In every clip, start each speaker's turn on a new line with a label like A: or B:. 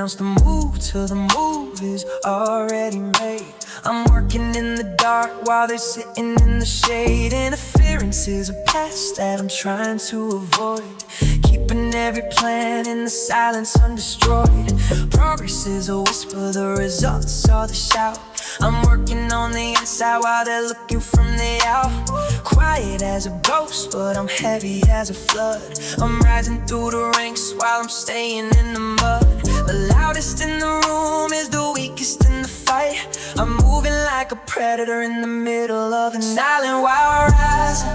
A: announce the move till the move is already made. I'm working in the dark while they're sitting in the shade. Interference is a past that I'm trying to avoid, keeping every plan in the silence undestroyed. Progress is a whisper, the results are the shout. I'm working on the inside while they're looking from the out. Quiet as a ghost, but I'm heavy as a flood. I'm rising through the ranks while I'm staying in the mud. The loudest in the room is the weakest in the fight. I'm moving like a predator in the middle of an island while rising.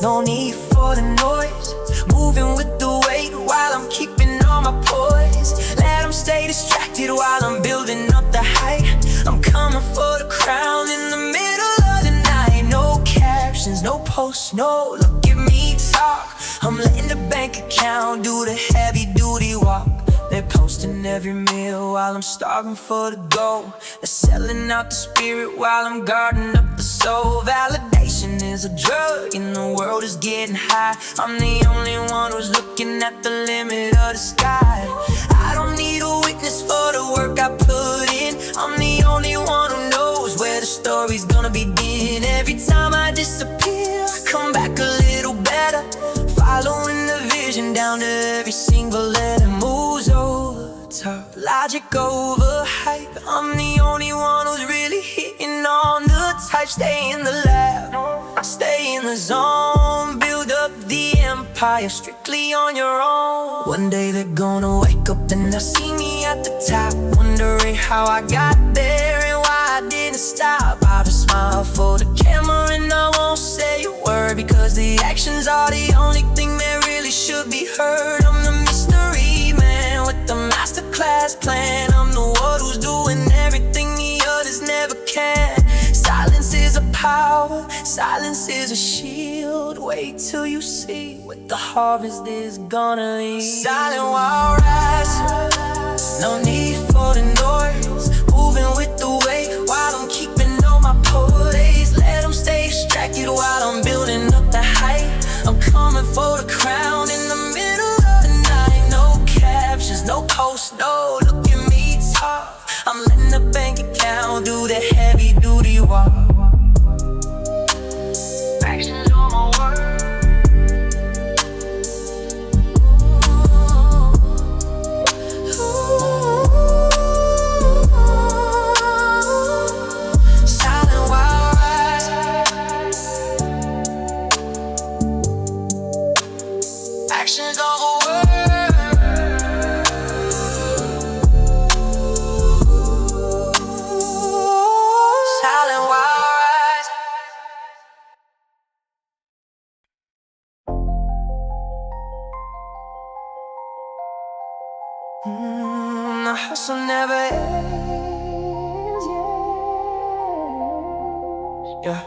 A: No need for the noise, moving with the weight while I'm keeping all my poise. Let them stay distracted while I'm building up the height. I'm coming for the crown in the middle of the night. No captions, no posts, no look at me talk. I'm letting the bank account do the heavy duty walk. They're posting every meal while I'm starving for the goal. They're selling out the spirit while I'm guarding up the soul. Validation is a drug and the world is getting high. I'm the only one who's looking at the limit of the sky. I don't need a witness for the work I put in. I'm the only one who knows where the story's gonna begin. Every time I disappear, I come back a little better, following the vision down to every single letter. Moves over top, logic over hype. I'm the only one who's really hitting on the type. Stay in the lab, stay in the zone, build up the empire strictly on your own. One day they're gonna wake up and they'll see me at the top, wondering how I got there and why I didn't stop. I'll just smile for the camera and I won't say a word, because the actions are the only thing that really should be heard. I'm the mystery man with the masterclass plan. I'm the one who's doing everything the others never can. Silence is a power, silence is a shield. Wait till you see what the harvest is gonna lead. Silent while rising, no need for the noise, moving with the weight while I'm keeping all my poise. Let them stay distracted while I'm building up the height. I'm coming for the crown in the middle of the night. No captions, no posts, no look at me talk. I'm letting the bank account do the heavy duty walk. Actions on my word. Silent while rising. Actions on my word. The hustle never ends, yeah.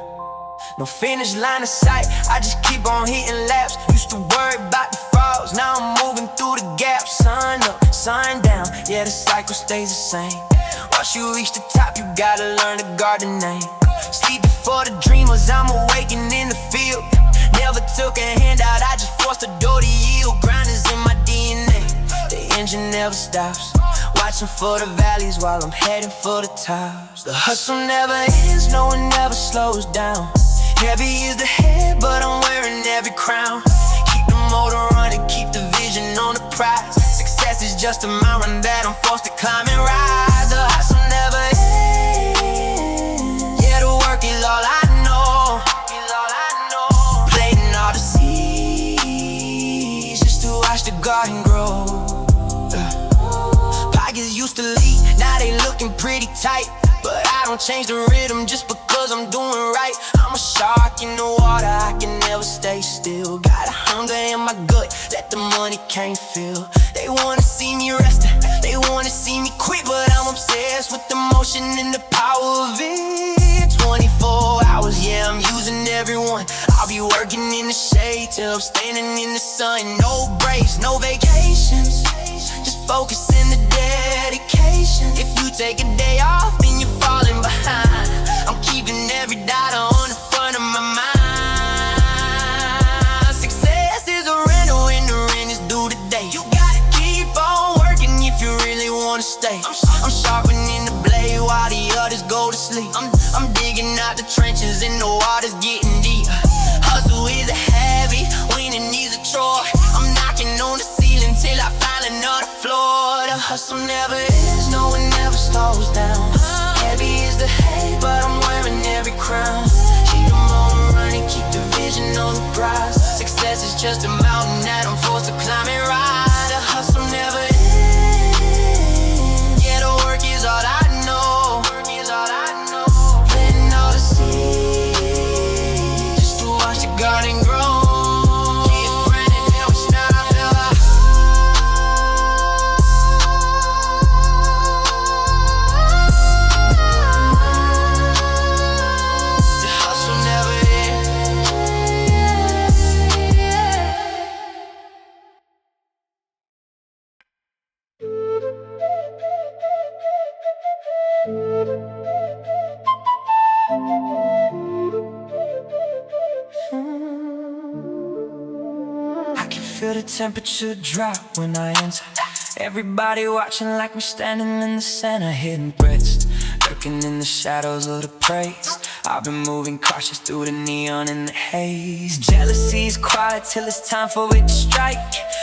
A: No finish line of sight, I just keep on hitting laps. Used to worry about the frauds, now I'm moving through the gaps. Sun up, sun down, yeah, the cycle stays the same. Once you reach the top, you gotta learn to guard the name. Sleeping for the dreamers, I'm awakening in the field. Never took a handout, I just forced the door to yield. Grind is in my DNA, the engine never stops. Watching for the valleys while I'm heading for the tops. The hustle never ends, no one never slows down. Heavy is the head, but I'm wearing every crown. Keep the motor running, keep the vision on the prize. Success is just a mountain that I'm forced to climb and ride. The hustle never ends, yeah, the work is all I know. Planting all the seeds just to watch the garden grow. Pockets used to leak, now they looking pretty tight. But I don't change the rhythm just because I'm doing right. I'm a shark in the water, I can never stay still. Got a hunger in my gut that the money can't fill. They wanna see me resting, they wanna see me quit, but I'm obsessed with the motion and the power of it. 24 hours, yeah, I'm using everyone. I'll be working in the shade till I'm standing in the sun. No breaks, no vacations, just focus in the dedication. If you take a day off, then you're falling behind. I'm keeping every dollar on the front of my mind. Success is a rental and the rent is due today. You gotta keep on working if you really want safe. I'm sharpening the blade while the others go to sleep. I'm digging out the trenches and the water's getting deep. Hustle is a habit, winning is a chore. I'm knocking on the ceiling till I find another floor. The hustle never ends, no one never slows down. Heavy is the hate, but I'm wearing every crown. Keep them on running, keep the vision on the prize. Success is just a mountain that I'm forced to climb and ride. The hustle never ends. Yeah, the work is all I know. Planting all the seeds just to watch the garden grow. Keep running, never stop. The hustle never ends. I can feel the temperature drop when I enter. Everybody watching like me standing in the center. Hidden threats, lurking in the shadows of the praise. I've been moving cautious through the neon and the haze. Jealousy's quiet till it's time for it to strike.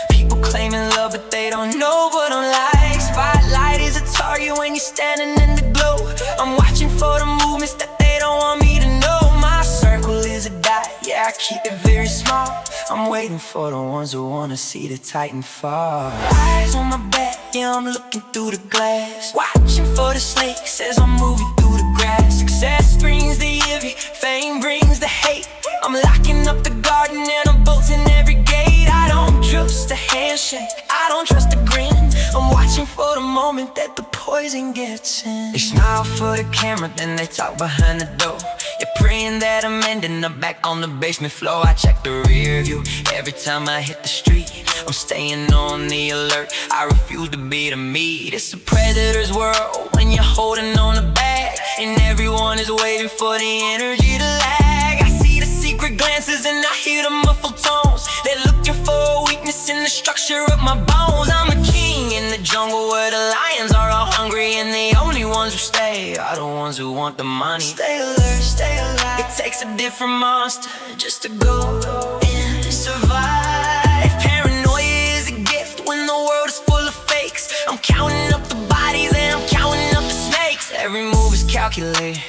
A: People claiming love but they don't know what I'm like. Spotlight is a target when you're standing in the glow. I'm watching for the movements that they don't want me to know. My circle is a dot, yeah, I keep it very small. I'm waiting for the ones who wanna see the titan fall. Eyes on my back, yeah, I'm looking through the glass. Watching for the snakes as I'm moving through the grass. Success brings the envy, fame brings the hate. I'm locking up the garden and I'm bolting every gate. I don't trust a handshake, I don't trust a grin. I'm watching for the moment that the poison gets in. They smile for the camera, then they talk behind the door. You're praying that I'm ending up back on the basement floor. I check the rear view every time I hit the street. I'm staying on the alert, I refuse to be the meat. It's a predator's world when you're holding on the bag, and everyone is waiting for the energy to lag. I see the secret glances and I hear the muffled tones. They're looking for a weakness in the structure of my bones. I'm a king in the jungle where the lions are all hungry, and the only ones who stay are the ones who want the money. Stay alert, stay alive. It takes a different monster just to go and survive. Paranoia is a gift when the world is full of fakes. I'm counting up the bodies and I'm counting up the snakes. Every move is calculated,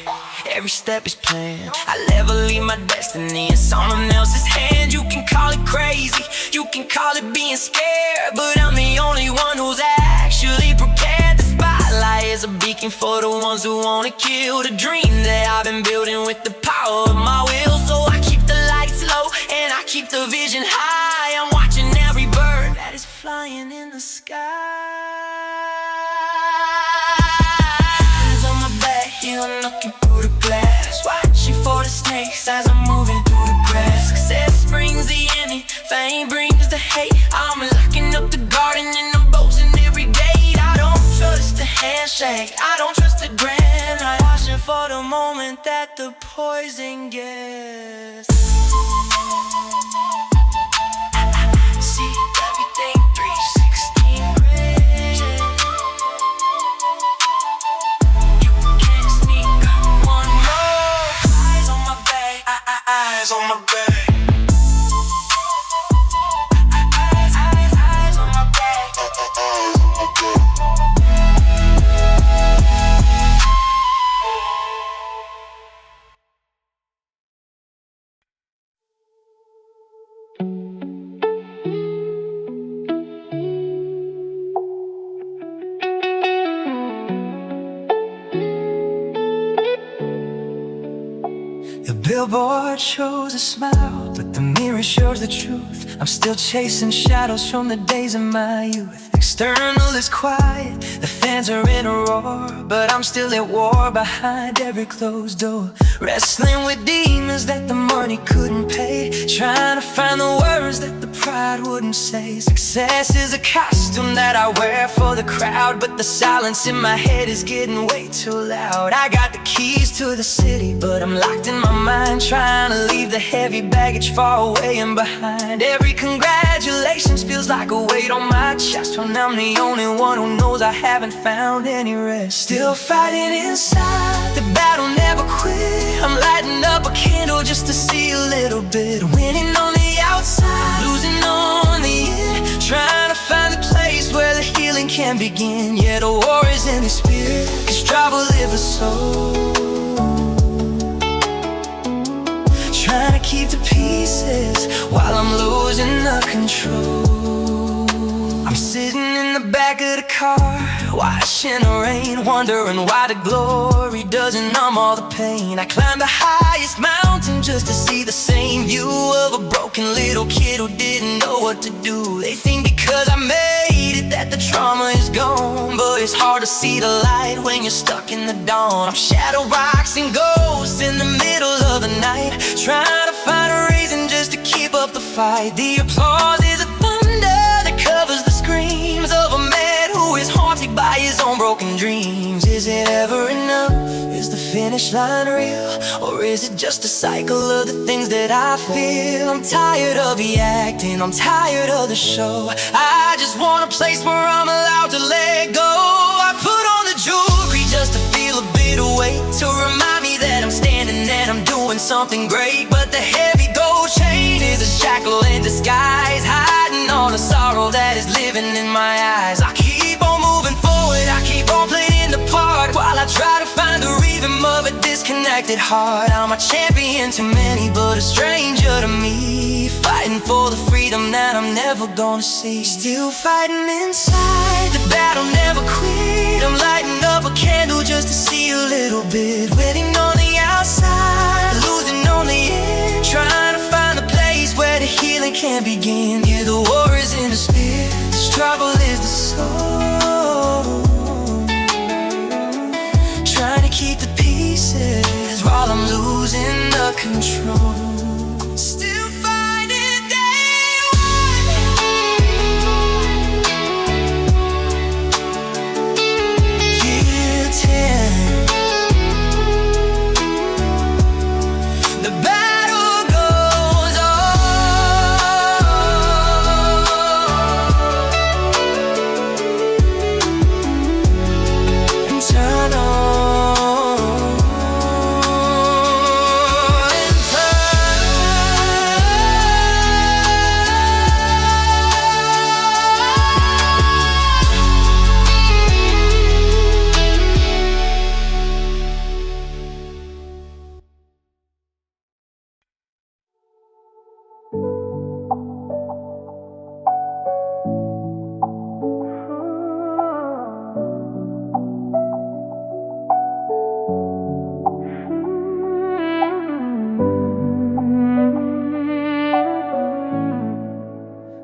A: every step is planned. I never leave my destiny in someone else's hand. You can call it crazy, you can call it being scared, but I'm the only one who's actually prepared. The spotlight is a beacon for the ones who wanna kill the dream that I've been building with the power of my will. So I keep the lights low and I keep the vision high. I'm watching every bird that is flying in the sky. I'm looking through the glass, watching for the snakes as I'm moving through the grass. Success brings the envy, fame brings the hate. I'm locking up the garden and I'm bolting every gate. I don't trust the handshake, I don't trust the grand. I'm watching for the moment that the poison gets. See everything 316 grid. Eyes on my back. Eyes on my back. The billboard shows a smile, but the mirror shows the truth. I'm still chasing shadows from the days of my youth. External is quiet, the fans are in a roar, but I'm still at war behind every closed door. Wrestling with demons that the money couldn't pay, trying to find the words that the pride wouldn't say. Success is a costume that I wear for the crowd, but the silence in my head is getting way too loud. I got the keys to the city, but I'm locked in my mind, trying to leave the heavy baggage far away and behind. Every congratulations feels like a weight on my chest, when I'm the only one who knows I haven't found any rest. Still fighting inside, the battle never quit. I'm lighting up a candle just to see a little bit. Winning on the outside, losing on the end, trying to find a place where the healing can begin. Yeah, the war is in the spirit, 'cause trouble lives a soul. Trying to keep the pieces while I'm losing the control. I'm sitting in the back of the car, watching the rain, wondering why the glory doesn't numb all the pain. I climbed the highest mountain just to see the same view of a broken little kid who didn't know what to do. They think because I made it that the trauma is gone, but it's hard to see the light when you're stuck in the dawn. I'm shadow rocks and ghosts in the middle of the night, trying to find a reason just to keep up the fight. The applause is a thunder that covers the screams of a man who is haunted by his own broken dreams. Is it ever enough? Is the finish line real? Or is it just a cycle of the things that I feel? I'm tired of the acting, I'm tired of the show. I just want a place where I'm allowed to let go. I put on the jewelry just to feel a bit of weight, to remind me that I'm standing and I'm doing something great. But the heavy gold chain is a shackle in disguise, hiding all the sorrow that is living in my eyes. I keep on moving forward, I keep on playing the part, while I try to find the rhythm of a disconnected heart. I'm a champion to many, but a stranger to me, fighting for the freedom that I'm never gonna see. Still fighting inside, the battle never quit. I'm lighting up a candle just to see a little bit. Winning on the outside, losing on the end, trying to find a place where the healing can begin. Yeah, the war is in the spirit, the struggle is the soul. Trying to keep the pieces while I'm losing the control. Still fighting day one. Year 10. The battle goes on. And turn on.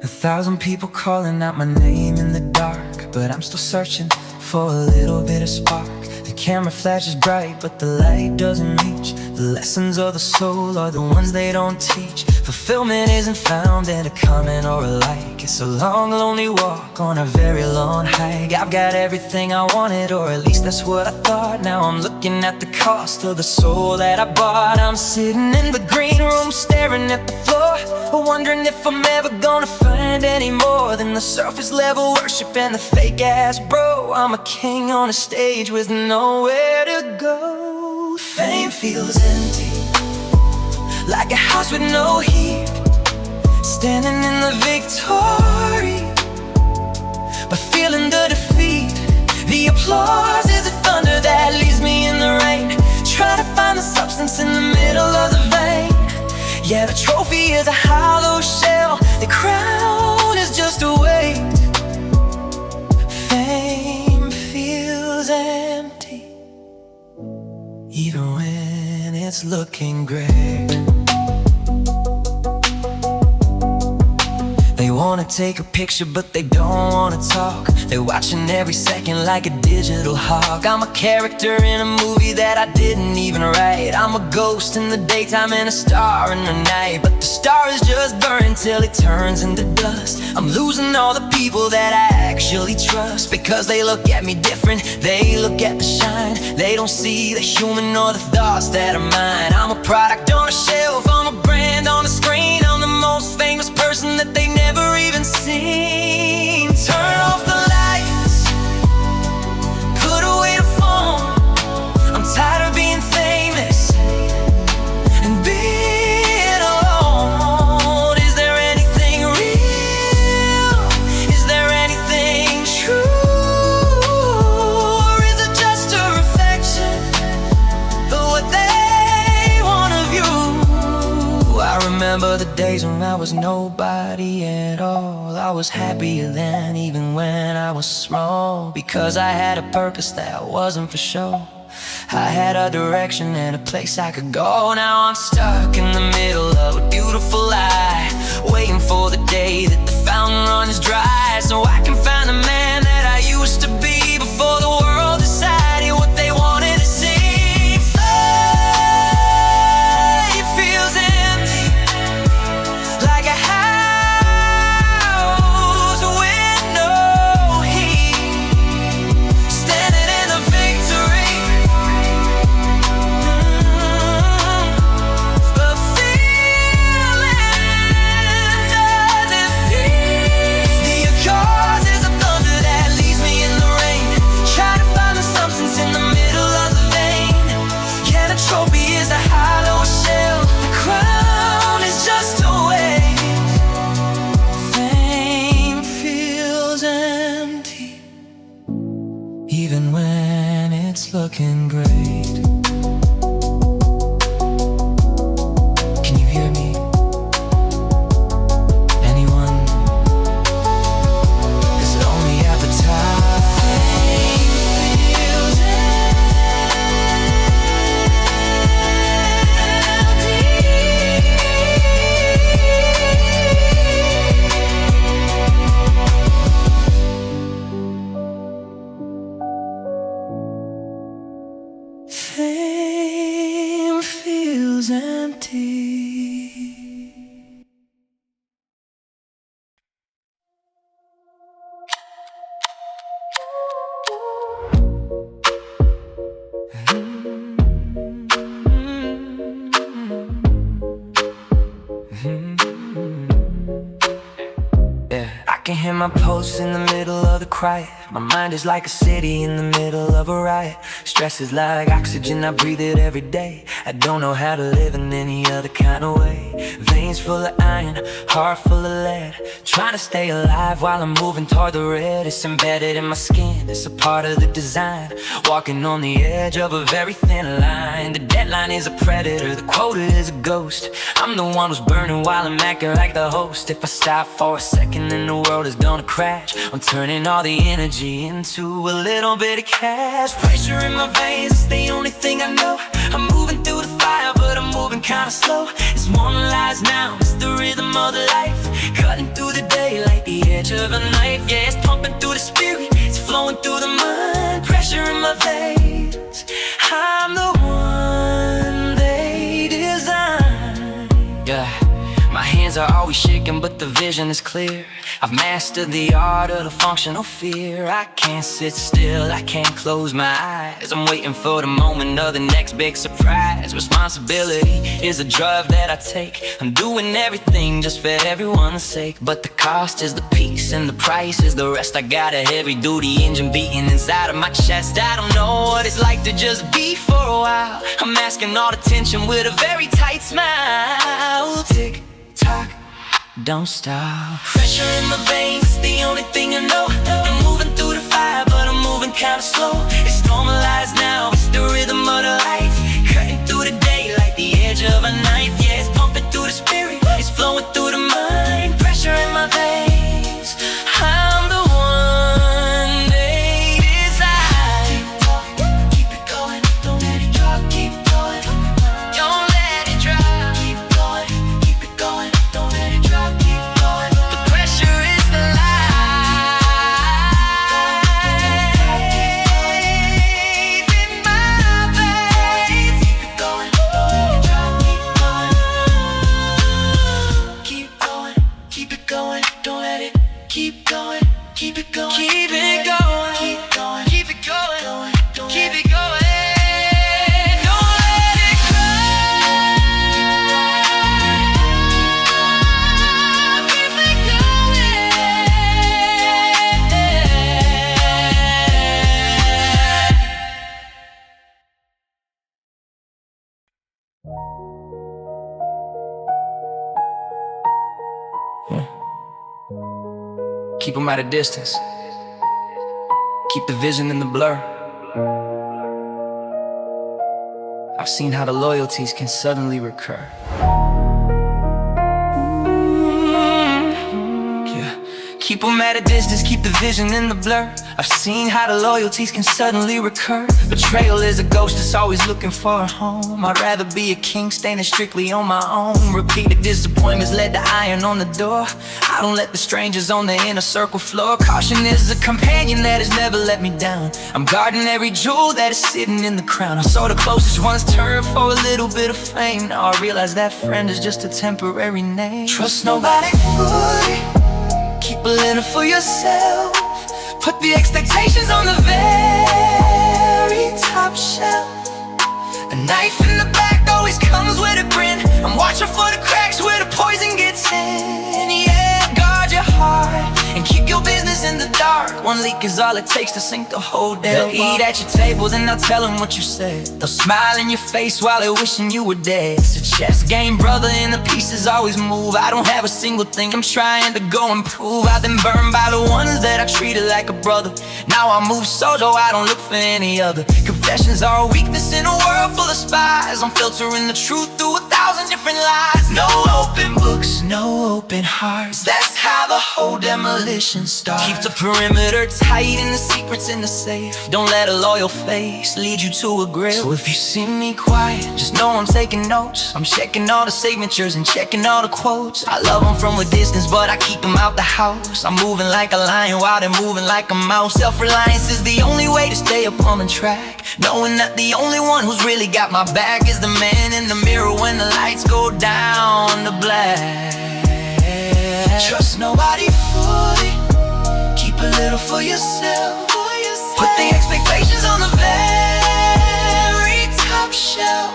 A: A thousand people calling out my name in the dark, but I'm still searching for a little bit of spark. The camera flashes bright, but the light doesn't reach. The lessons of the soul are the ones they don't teach. Fulfillment isn't found in a comment or a like. It's a long, lonely walk on a very long hike. I've got everything I wanted, or at least that's what I thought. Now I'm looking at the cost of the soul that I bought. I'm sitting in the green room staring at the floor, wondering if I'm ever gonna find any more than the surface level worship and the fake ass bro. I'm a king on a stage with nowhere to go. Fame feels empty, like a house with no heat, standing in the victory, but feeling the defeat. The applause is a thunder that leaves me in the rain, trying to find the substance in the middle of the vein. Yeah, the trophy is a hollow shell, the crown is just a weight. Fame feels empty, even when it's looking great. They wanna take a picture but they don't wanna talk. They're watching every second like a digital hawk. I'm a character in a movie that I didn't even write. I'm a ghost in the daytime and a star in the night. But the star is just burning till it turns into dust. I'm losing all the people that I actually trust, because they look at me different, they look at the shine. They don't see the human or the thoughts that are mine. I'm a product on a shelf, I'm a brand on a screen. I'm the most famous person that they never even seen. Turn off the lights, put away the phone. I'm tired of being famous and being alone. Is there anything real? Is there anything true? Or is it just a reflection of what they want of you? I remember the days when I was nobody at all. I was happier then, even when I was small, because I had a purpose that wasn't for show. I had a direction and a place I could go. Now I'm stuck in the middle of a beautiful lie, waiting for the day that the fountain runs dry, so I can find the man that I used to be before the world decided what they wanted to see. It feels empty, like a house with no heat, standing in the victory, but feeling the defeat. The cause is a thunder that leaves me in the rain, trying to find the substance in the middle of the vein. Yeah, the trophy is a hollow shell, the crown is just a weight. Fame feels empty, even when it's looking great. Can you hear me? Anyone? 'Cause only at the top fame feels Fame feels empty. Yeah, I can hear my pulse in the middle of the quiet. My mind is like a city in the middle of a riot. Stress is like oxygen, I breathe it every day. I don't know how to live in any other kind of way. Veins full of iron, heart full of lead, trying to stay alive while I'm moving toward the red. It's embedded in my skin, it's a part of the design. Walking on the edge of a very thin line. The deadline is a predator, the quota is a ghost. I'm the one who's burning while I'm acting like the host. If I stop for a second, then the world is gonna crash. I'm turning all the energy into a little bit of cash. Pressure in my veins, it's the only thing I know. I'm moving through the fire, but I'm moving kinda slow. It's morning lies now, it's the rhythm of the life, cutting through the day like the edge of a knife. Yeah, it's pumping through the spirit, it's flowing through the mind. Pressure in my veins, I'm the one they designed. Yeah, my hands are always shaking, but the vision is clear. I've mastered the art of the functional fear. I can't sit still, I can't close my eyes. I'm waiting for the moment of the next big surprise. Responsibility is a drug that I take. I'm doing everything just for everyone's sake, but the cost is the peace and the price is the rest. I got a heavy duty engine beating inside of my chest. I don't know what it's like to just be for a while. I'm asking all the tension with a very tight smile. Tick tock, don't stop. Pressure in my veins, the only thing I know. I'm moving through the fire, but I'm moving kinda slow. It's normalized now, it's the rhythm of the life, cutting through the day like the edge of a knife. Yeah, it's pumping through the spirit, it's flowing through the mind. Pressure in my veins, I'm the one they desire. Keep it going, don't let it drop. Keep going, don't let it drop. Keep going, keep it going, don't let it drop. Keep going. The pressure Keep them at a distance. Keep the vision in the blur. I've seen how the loyalties can suddenly recur. Keep them at a distance, keep the vision in the blur. I've seen how the loyalties can suddenly recur. Betrayal is a ghost that's always looking for a home. I'd rather be a king standing strictly on my own. Repeated disappointments led to iron on the door. I don't let the strangers on the inner circle floor. Caution is a companion that has never let me down. I'm guarding every jewel that is sitting in the crown. I saw the closest ones turn for a little bit of fame. Now I realize that friend is just a temporary name. Trust nobody fully. Keep a little for yourself. Put the expectations on the very top shelf. A knife in the back always comes with a grin. I'm watching for the cracks where the poison gets in. Yeah, guard your heart and keep your business in the dark. One leak is all it takes to sink the whole day. They'll eat at your table, then I'll tell them what you said. They'll smile in your face while they're wishing you were dead. It's a chess game, brother, and the pieces always move. I don't have a single thing I'm trying to go and prove. I've been burned by the ones that I treated like a brother. Now I move solo, I don't look for any other. Confessions are a weakness in a world full of spies. I'm filtering the truth through 1,000 different lies. No open books, no open hearts. That's how the whole demolition starts. Keep the perimeter tight and the secrets in the safe. Don't let a loyal face lead you to a grave. So if you see me quiet, just know I'm taking notes. I'm checking all the signatures and checking all the quotes. I love them from a distance, but I keep them out the house. I'm moving like a lion while they're moving like a mouse. Self-reliance is the only way to stay up on the track. Knowing that the only one who's really got my back is the man in the mirror when the lights go down to black. Trust nobody fully. Keep a little for yourself. Put the expectations on the very top shelf.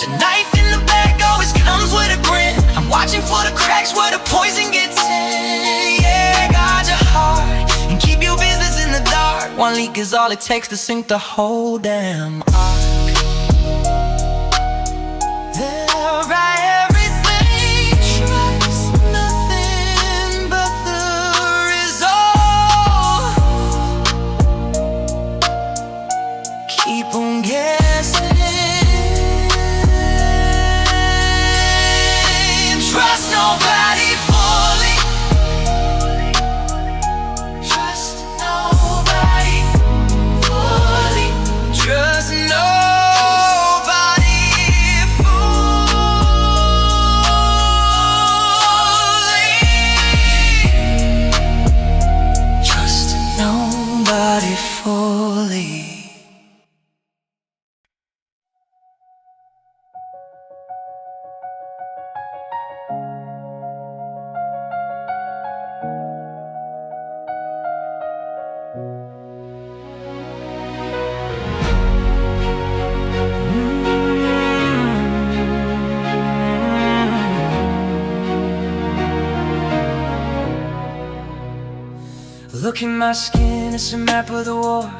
A: The knife in the back always comes with a grin. I'm watching for the cracks where the poison gets in. Yeah, guard your heart and keep your business in the dark. One leak is all it takes to sink the whole damn ark. They'll write everything, trust nothing but the result. Keep on guessing. Trust nobody fully. Trust nobody fully. Trust nobody fully. Trust nobody fully. Look at my skin, it's a map of the war.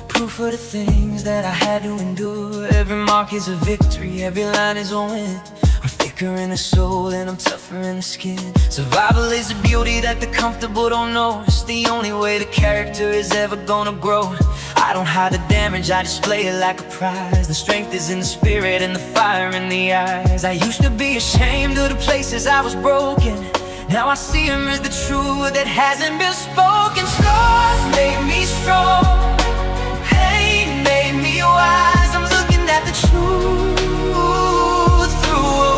A: Proof of the things that I had to endure. Every mark is a victory, every line is a win. I'm thicker in the soul and I'm tougher in the skin. Survival is a beauty that the comfortable don't know. It's the only way the character is ever gonna grow. I don't hide the damage, I display it like a prize. The strength is in the spirit and the fire in the eyes. I used to be ashamed of the places I was broken. Now I see them as the truth that hasn't been spoken. Scars made me strong, pain made me wise. I'm looking at the truth through a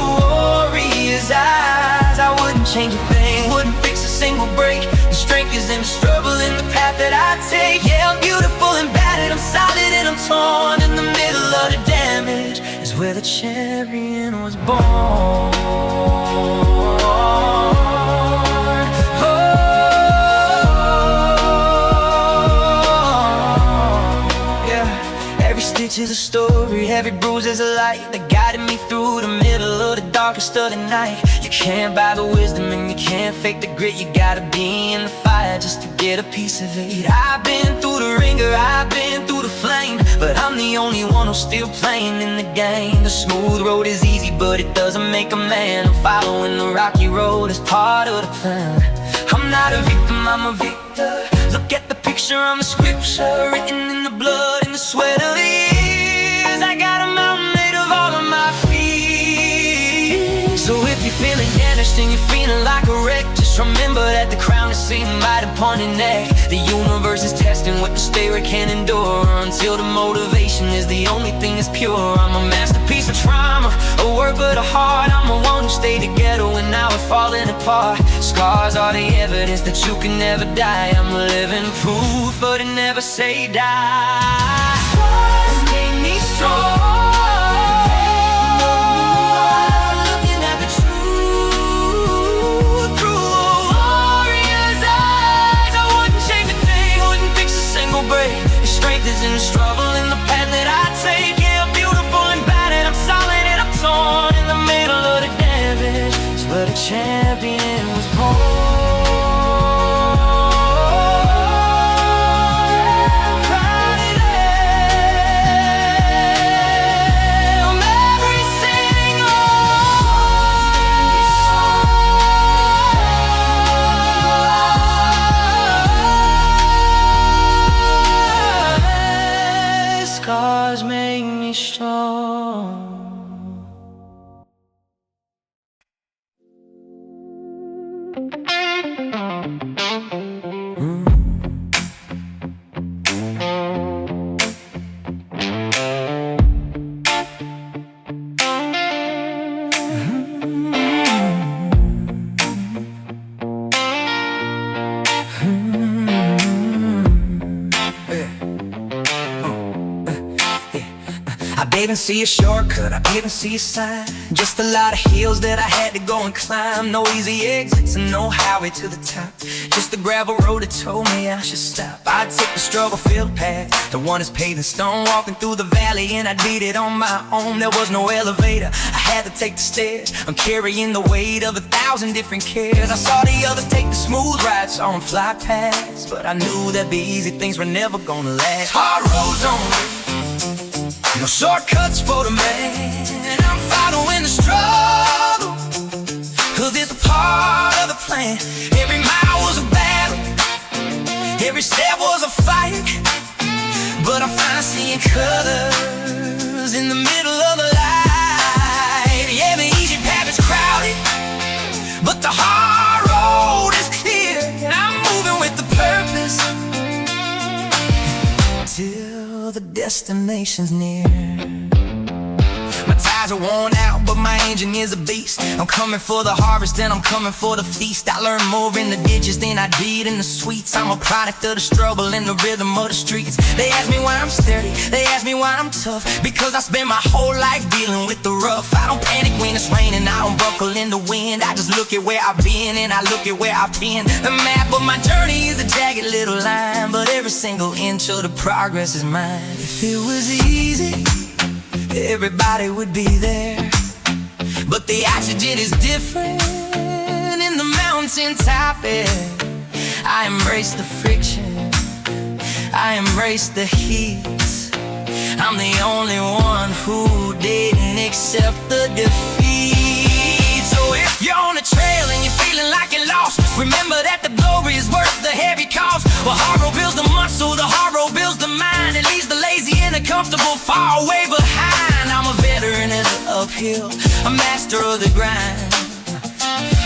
A: warrior's eyes. I wouldn't change a thing, wouldn't fix a single break. The strength is in the struggle, in the path that I take. Yeah, I'm beautiful and battered, I'm solid and I'm torn. In the middle of the damage is where the champion was born. Each is a story, every bruise is a light that guided me through the middle of the darkest of the night. You can't buy the wisdom and you can't fake the grit. You gotta be in the fire just to get a piece of it. I've been through the ringer, I've been through the flame, but I'm the only one who's still playing in the game. The smooth road is easy, but it doesn't make a man. I'm following the rocky road as part of the plan. I'm not a victim, I'm a victor. Look at the picture on the scripture, written in the blood, in the sweat of the years. I got a mountain made of all of my feet. So if you're feeling damaged and you're feeling like a wreck, just remember that the crown is sitting right upon your neck. The universe is testing what the spirit can endure, until the motivation is the only thing that's pure. I'm a masterpiece of trauma, a work of the heart. I'm a one who stayed together when now we're falling apart. Scars are the evidence that you can never die. I'm a living proof, but it never say die. Scars make me strong. In the struggle, in the path that I take. Yeah, I'm beautiful and battered, I'm solid and I'm torn. In the middle of the damage, it's where the champion was born. Proud of them, every scars make me strong. I didn't see a shortcut, I didn't see a sign. Just a lot of hills that I had to go and climb. No easy exits and no highway to the top. Just a gravel road that told me I should stop. I took the struggle-filled path, the one that's paved in stone, walking through the valley, and I did it on my own. There was no elevator, I had to take the stairs. I'm carrying the weight of 1,000 different cares. I saw the others take the smooth ride, saw them fly past, but I knew that the easy things were never gonna last. Hard roads only, no shortcuts for the man. I'm following the struggle, cause it's a part of the plan. Every mile was a battle, every step was a fight, but I'm finally seeing colors in the middle of the light. Yeah, the easy path is crowded, but the hard road is clear, and I'm moving with the purpose till the destination's near. My tires are worn out, but my engine is a beast. I'm coming for the harvest and I'm coming for the feast. I learned more in the ditches than I did in the sweets. I'm a product of the struggle and the rhythm of the streets. They ask me why I'm sturdy, they ask me why I'm tough, because I spend my whole life dealing with the rough. I don't panic when it's raining, I don't buckle in the wind. I just look at where I've been and I look at where I've been. The map of my journey is a jagged little line, but every single inch of the progress is mine. If it was easy, everybody would be there, but the oxygen is different in the mountaintop air. I embrace the friction, I embrace the heat. I'm the only one who didn't accept the defeat. So if you're on the trail and you're feeling like you're lost, remember that the glory is worth the heavy cost. Well, hard road builds the muscle, the hard road builds the mind. It leaves the lazy and the comfortable far away behind. I'm a veteran of the uphill, a master of the grind.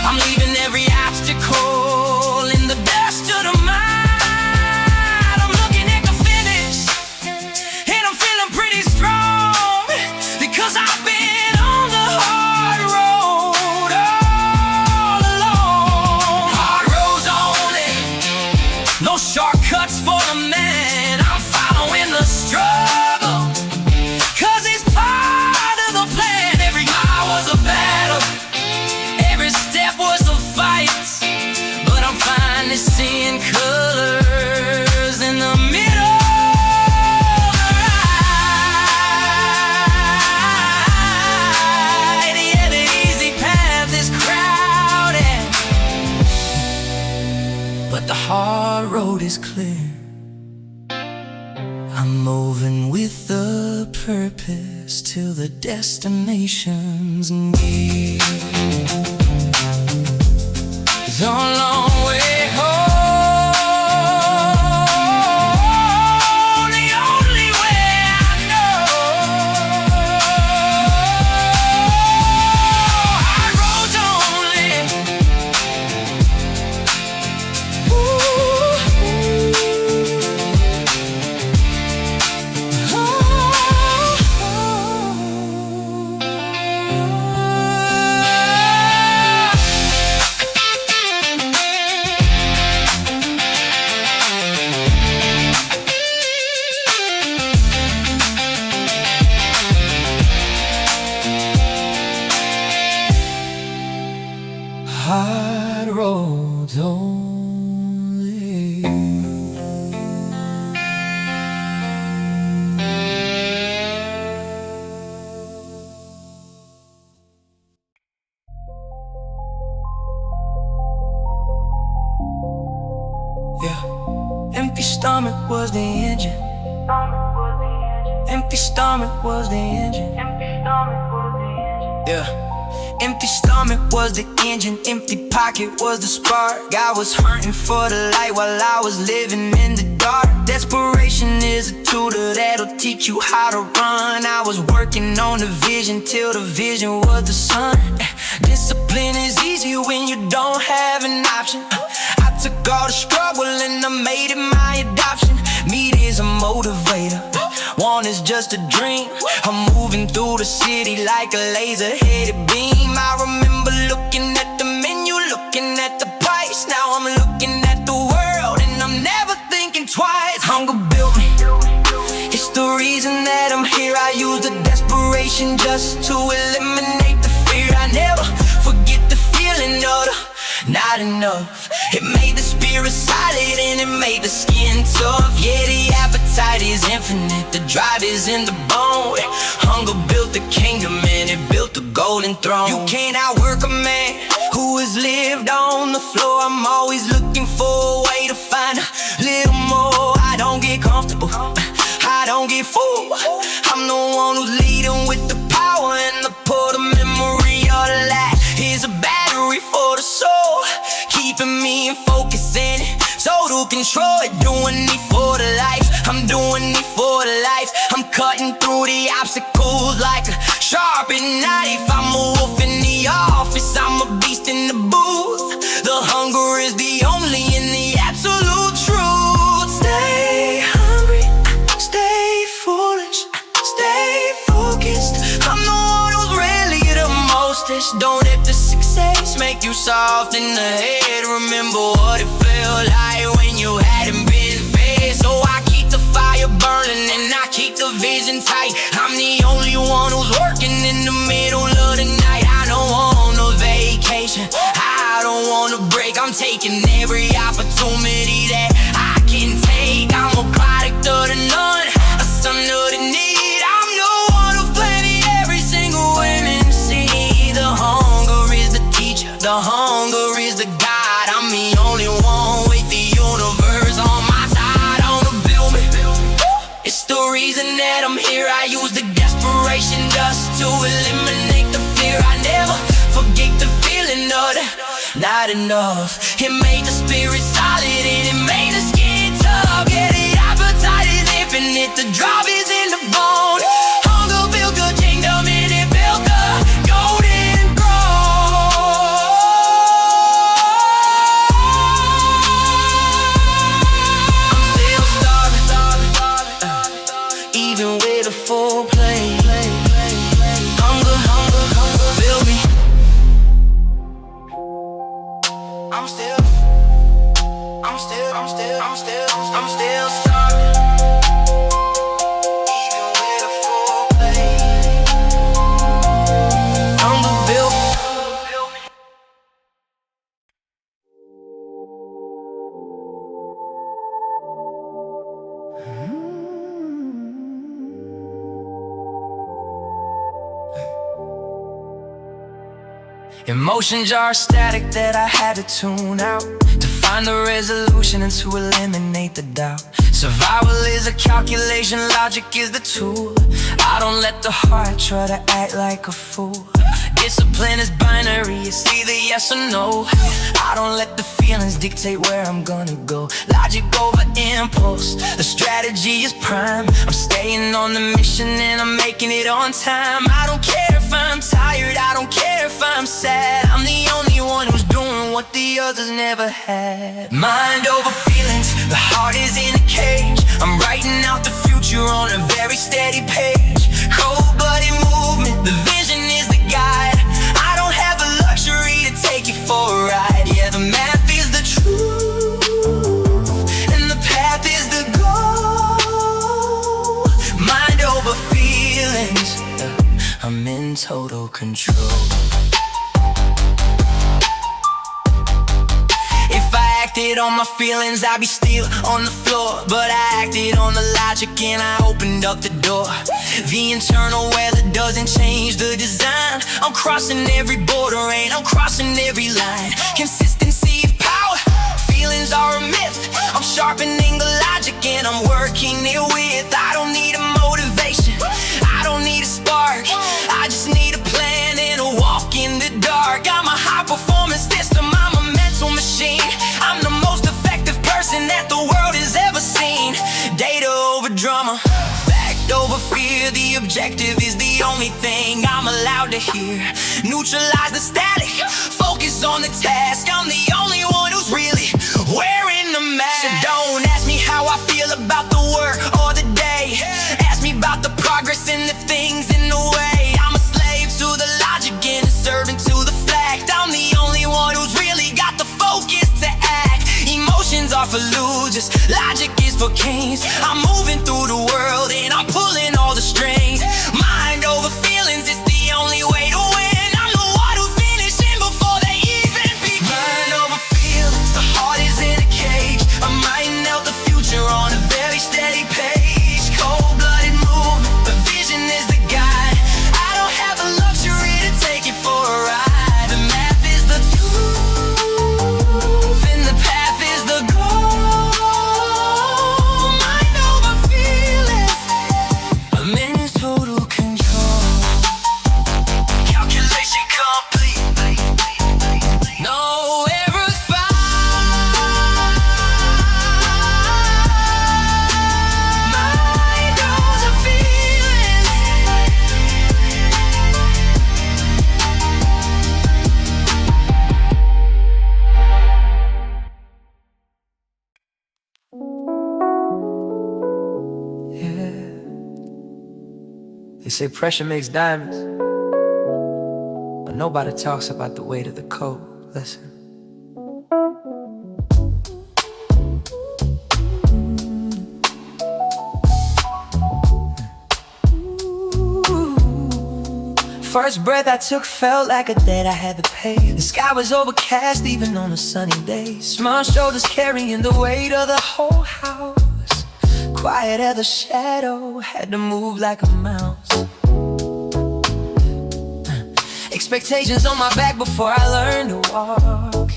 A: I'm leaving every obstacle in the dust of the mind. I'm looking at the finish, and I'm feeling pretty strong, because I've been on the hard road all along. Hard roads only, no shortcuts for the man. I'm following the struggle, cause it's part of the plan. Every mile was a battle, every step was a fight, but I'm finally seeing colors in the middle of the ride. Yeah, the easy path is crowded, but the hard road is clear. I'm moving with the purpose till the destination's near. It's a long way was the engine. Empty stomach was the engine. Yeah. Empty stomach was the engine, empty pocket was the spark. I was hunting for the light while I was living in the dark. Desperation is a tutor that'll teach you how to run. I was working on the vision till the vision was the sun. Discipline is easy when you don't have an option. I took all the struggle and I made it my adoption. Meat is a motivator, one is just a dream. I'm moving through the city like a laser-headed beam. I remember looking at the menu, looking at the price. Now I'm looking at the world and I'm never thinking twice. Hunger built me, it's the reason that I'm here. I use the desperation just to eliminate the fear. I never forget the feeling of the not enough. It made the spirit solid and it made the skin tough. Yeah, the appetite is infinite, the drive is in the bone. Hunger built the kingdom and it built the golden throne. You can't outwork a man who has lived on the floor. I'm always looking for a way to find a little more. I don't get comfortable, I don't get full. I'm the one who's leading with the power and the pull. The memory of the light is a battery for the soul, keeping me in focus and so to control it. Doing it for the life, I'm doing it for the life. I'm cutting through the obstacles like a sharpened knife. I'm a wolf in the office, I'm a beast in the booth. The hunger is the only and the absolute truth. Stay hungry, stay foolish, stay focused. I'm the one who's really the mostest. Don't let the success make you soft in the head. Remember what it felt like when you hadn't been fed. So I keep the fire burning and I keep the vision tight. I'm the only one who's working in the middle of the night. I don't want no vacation, I don't want a break. I'm taking every opportunity that I can take. I'm a product of the none, a son of the need. I'm the one who planted every single women see. The hunger is the teacher, the hunger is the guide. I'm the only one with the universe on my side. On the build me, it's the reason that I'm here. I use the desperation just to eliminate the fear. I never forget the feeling of the not enough. It made the spirit solid and it made the skin tough. Yeah, the appetite is infinite, the drop is in the bone. Hunger built the kingdom and it built the golden throne. I'm still starving, even with a full plate. Hunger built me. I'm still starving, even with a full plate. Hunger built me. Emotions are static that I had to tune out to find the resolution and to eliminate the doubt. Survival is a calculation, logic is the tool. I don't let the heart try to act like a fool. Discipline is binary, it's either yes or no. I don't let the feelings dictate where I'm gonna go. Logic over impulse, the strategy is prime. I'm staying on the mission and I'm making it on time. I don't care if I'm tired, I don't care if I'm sad. I'm the only one who's doing what the others never had. Mind over feelings, the heart is in a cage. I'm writing out the future on a very steady page. Cold-blooded movement, the vision is the guide. I don't have the luxury to take you for a ride. Yeah, the math is the truth and the path is the goal. Mind over feelings, I'm in total control. If I acted on my feelings, I'd be still on the floor. But I acted on the logic and I opened up the door. The internal weather doesn't change the design. I'm crossing every border and I'm crossing every line. Consistency of power, feeling feelings are a myth. I'm sharpening the logic and I'm working it with. I don't need a motivation, I don't need a spark. I just need a plan and a walk in the dark. I'm a high performance system, I'm a mental machine. I'm the most effective person that the world has ever seen. Data over drama, fact over fear. The objective is the only thing I'm allowed to hear. Neutralize the static, focus on the task. I'm the only one who's really wearing the mask. So don't ask me how I feel about the work or the day. Ask me about the progress and the things in the way. I'm a slave to the logic and a servant to the fact. I'm the only one who's really got the focus to act. Emotions are for losers, logic is for kings. I'm moving through the world and I'm pulling all the strings. Mind over feelings, it's the only way to win. I'm the one who's finishing before they even begin. Mind over feelings, the heart is in a cage. I'm writing out the future on a very steady page. Cold-blooded movement, the vision is the guide. I don't have the luxury to take it for a ride. The math is the truth and the path is the goal. Mind over feelings, I'm in total control. Calculation complete, no errors found. Mind over feelings. Yeah, they say pressure makes diamonds, but nobody talks about the weight of the coat. Listen. First breath I took felt like a debt I had to pay. The sky was overcast even on a sunny day. Small shoulders carrying the weight of the whole house. Quiet as a shadow, had to move like a mouse. Expectations on my back before I learned to walk.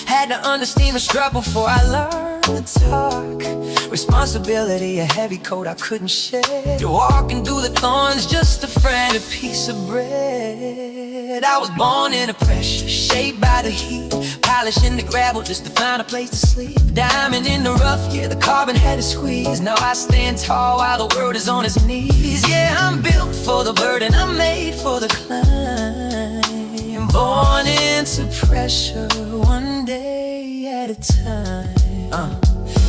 A: Had to understand the struggle before I learned to talk. Responsibility, a heavy coat I couldn't shed. Walking through the thorns just to find a piece of bread. I was born in a pressure, shaped by the heat. Polishing the gravel just to find a place to sleep. Diamond in the rough, yeah, the carbon had to squeeze. Now I stand tall while the world is on its knees. Yeah, I'm built for the burden, I'm made for the climb. Born into pressure, one day at a time.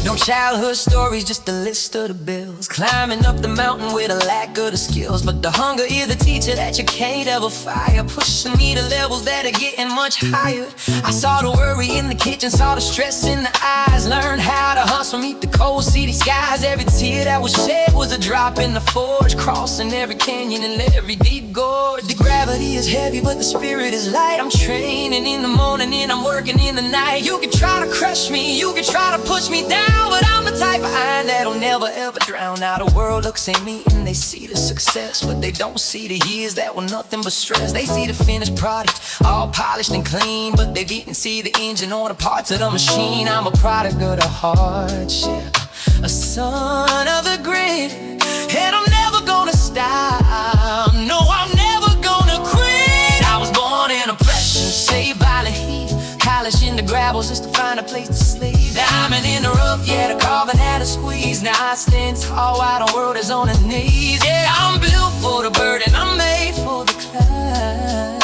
A: No childhood stories, just a list of the bills. Climbing up the mountain with a lack of the skills. But the hunger is the teacher that you can't ever fire. Pushing me to levels that are getting much higher. I saw the worry in the kitchen, saw the stress in the eyes. Learned how to hustle, meet the cold, see these skies. Every tear that was shed was a drop in the forge. Crossing every canyon and every deep gorge. The gravity is heavy, but the spirit is light. I'm training in the morning and I'm working in the night. You can try to crush me, you can try to push me down, but I'm the type of iron that'll never ever drown. Now the world looks at me and they see the success, but they don't see the years that were nothing but stress. They see the finished product, all polished and clean, but they didn't see the engine or the parts of the machine. I'm a product of the hardship, a son of the grid, and I'm never gonna stop. No, I'm never gonna quit. I was born in oppression, saved by the heat. Polishing the gravels just to find a place to sleep. Diamond in the rough, yeah, the carbon had a squeeze. Now I stand tall while the world is on its knees. Yeah, I'm built for the burden, I'm made for the climb.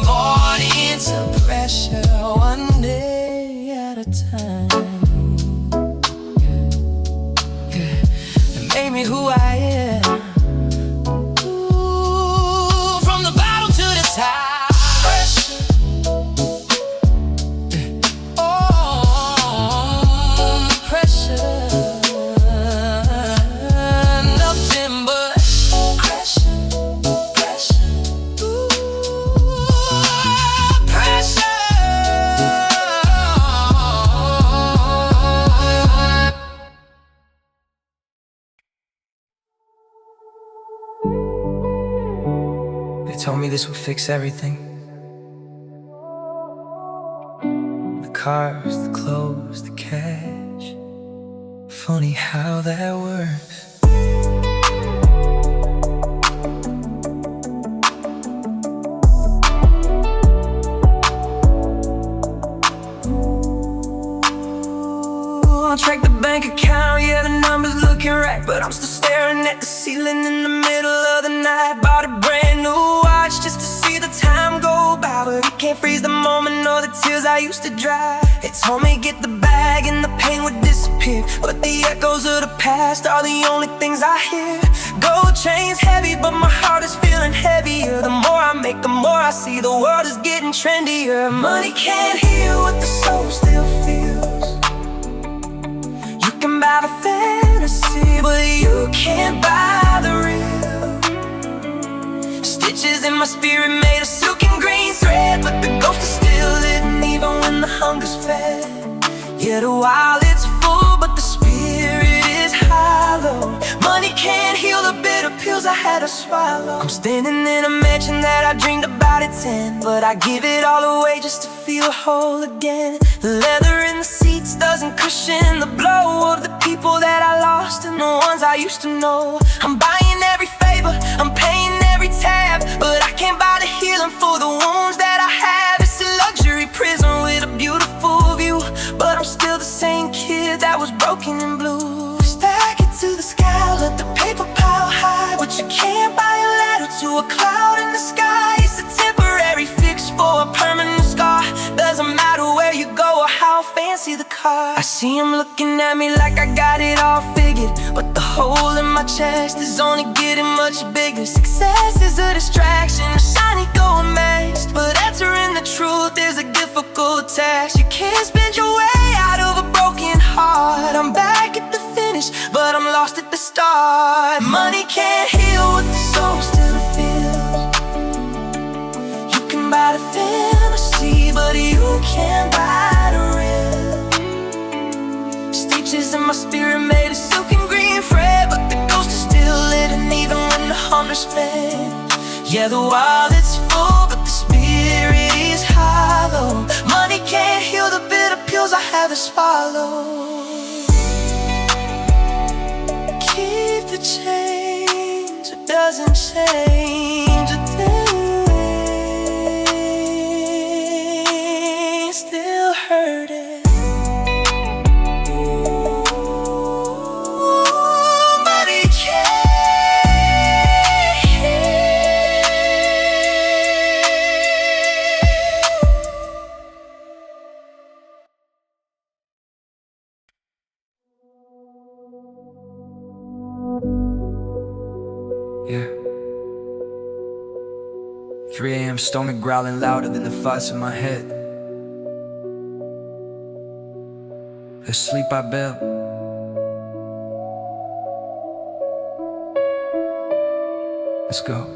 A: Born into pressure, one day at a time. It made me who I am. Ooh, from the bottom to the top. They told me this would fix everything. The cars, the clothes, the cash. Funny how that works. I'll check the bank account, yeah, the numbers looking right, but I'm still staring at the ceiling in the middle of the night. Bought a brand new watch just to see the time go by, but it can't freeze the moment or the tears I used to dry. It told me get the bag and the pain would disappear, but the echoes of the past are the only things I hear. Gold chains heavy, but my heart is feeling heavier. The more I make, the more I see the world is getting trendier. Money can't heal what the soul still feels. You can buy the fantasy, but you can't buy the real. Stitches in my spirit made of silk and green thread, but the ghost is still living even when the hunger's fed. Yeah, the wallet's full, but the spirit is hollow. Money can't heal the bitter pills I had to swallow. I'm standing in a mansion that I dreamed about at 10, but I give it all away just to feel whole again. The leather in the seats doesn't cushion the blow of the people that I lost and the ones I used to know. I'm buying every favor, I'm paying every tab, but I can't buy the healing for the wounds that I have. It's a luxury prison with a beautiful view, but I'm still the same kid that was broken and blue. Stack it to the sky, let the paper pile high, but you can't buy a ladder to a cloud in the sky. It's a temporary fix for a permanent scar. Doesn't matter where you go or how fancy the car. I see him looking at me like I got it all figured, but the hole in my chest is only getting much bigger. Success is a distraction, a shiny gold mask, but answering the truth is a difficult task. You can't spend your way out of a broken heart. I'm back at the finish, but I'm lost at the start. Money can't heal what the soul still feels. You can buy the fantasy, but you can't buy the real. Stitches in my spirit made of silk and green thread, but the ghost is still living even when the hunger's fed. Yeah, the wallet's full, but the spirit is hollow. Money can't heal the bitter pills I had to swallow. Keep the change, it doesn't change a thing. Still hurting. Yeah. 3 a.m. stomach growling louder than the thoughts in my head. Asleep I bail. Let's go.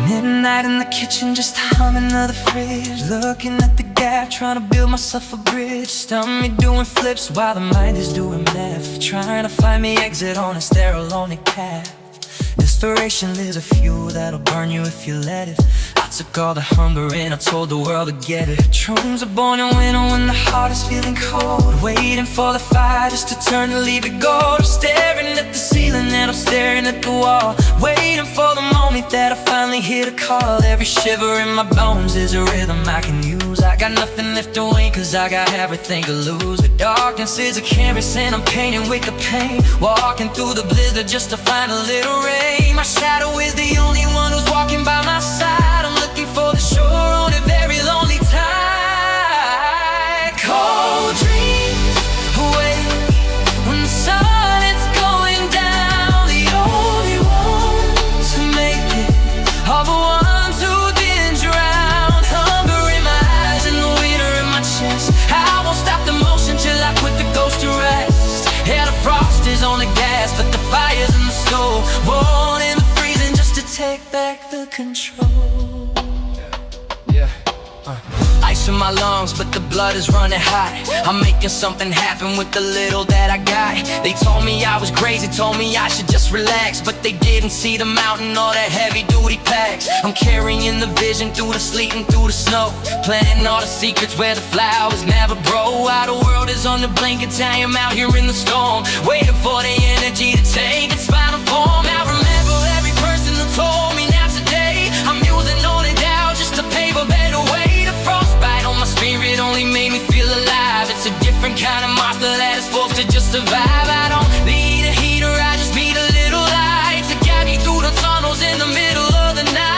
A: Midnight in the kitchen, just humming of the fridge, looking at the gap, trying to build myself a bridge. Stomach doing flips while the mind is doing math, trying to find me exit on a sterile only path. Desperation is a fuel that'll burn you if you let it. I took all the hunger in, I told the world to get it. Dreams are born in winter when the heart is feeling cold, waiting for the fire just to turn and leave it gold. I'm staring at the ceiling and I'm staring at the wall, waiting for the moment that I finally hear the call. Every shiver in my bones is a rhythm I can use. I got nothing left to win cause I got everything to lose. The darkness is a canvas and I'm painting with the pain, walking through the blizzard just to find a little rain. My shadow is the only one who's walking by my side. I'm looking for the shore on a very lonely tide. Cold dreams awake when the sun is going down. The only one to make it are the ones who didn't drown. Hunger in my eyes and the winter in my chest. I won't stop the motion till I put the ghost to rest. Yeah, the frost is on the gas, but the fire's in the stove, warm in the freezing just to take back the control. I ice in my lungs, but the blood is running hot. I'm making something happen with the little that I got. They told me I was crazy, told me I should just relax, but they didn't see the mountain or the heavy duty packs. I'm carrying the vision through the sleet and through the snow, planting all the secrets where the flowers never grow. While the world is on the blink, I'm out here in the storm, waiting for the energy to take its final form. I remember every person who told me not today. I'm using all it down just to pave a better way. The frostbite on my spirit only made me feel alive. It's a different kind of monster that is forced to just survive. I don't need a heater, I just need a little light to guide me through the tunnels in the middle of the night.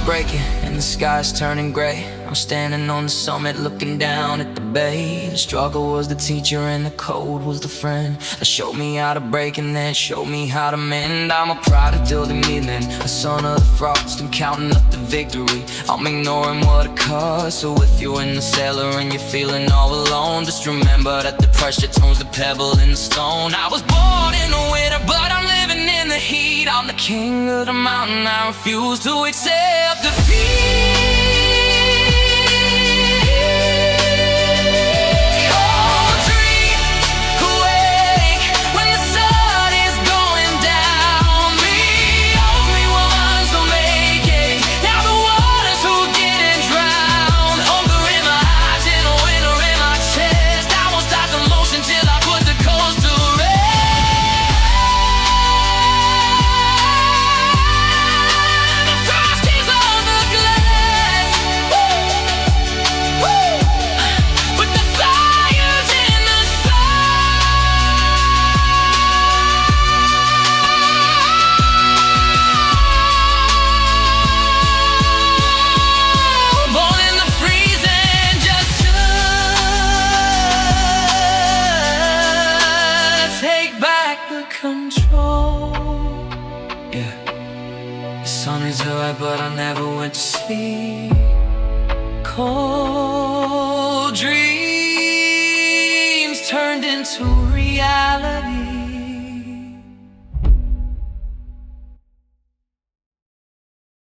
A: Breaking and the sky's turning gray. I'm standing on the summit looking down at the bay. The struggle was the teacher and the cold was the friend that showed me how to break and then showed me how to mend. I'm a product of the meaning, a son of the frost. I'm counting up the victory, I'm ignoring what it costs. So if you're in the cellar and you're feeling all alone, just remember that the pressure turns the pebble into stone. I was born in the winter, but I'm living in the heat. I'm the king of the mountain, I refuse to accept defeat. Control. Yeah, the sun is high, but I never went to sleep. Cold dreams turned into reality.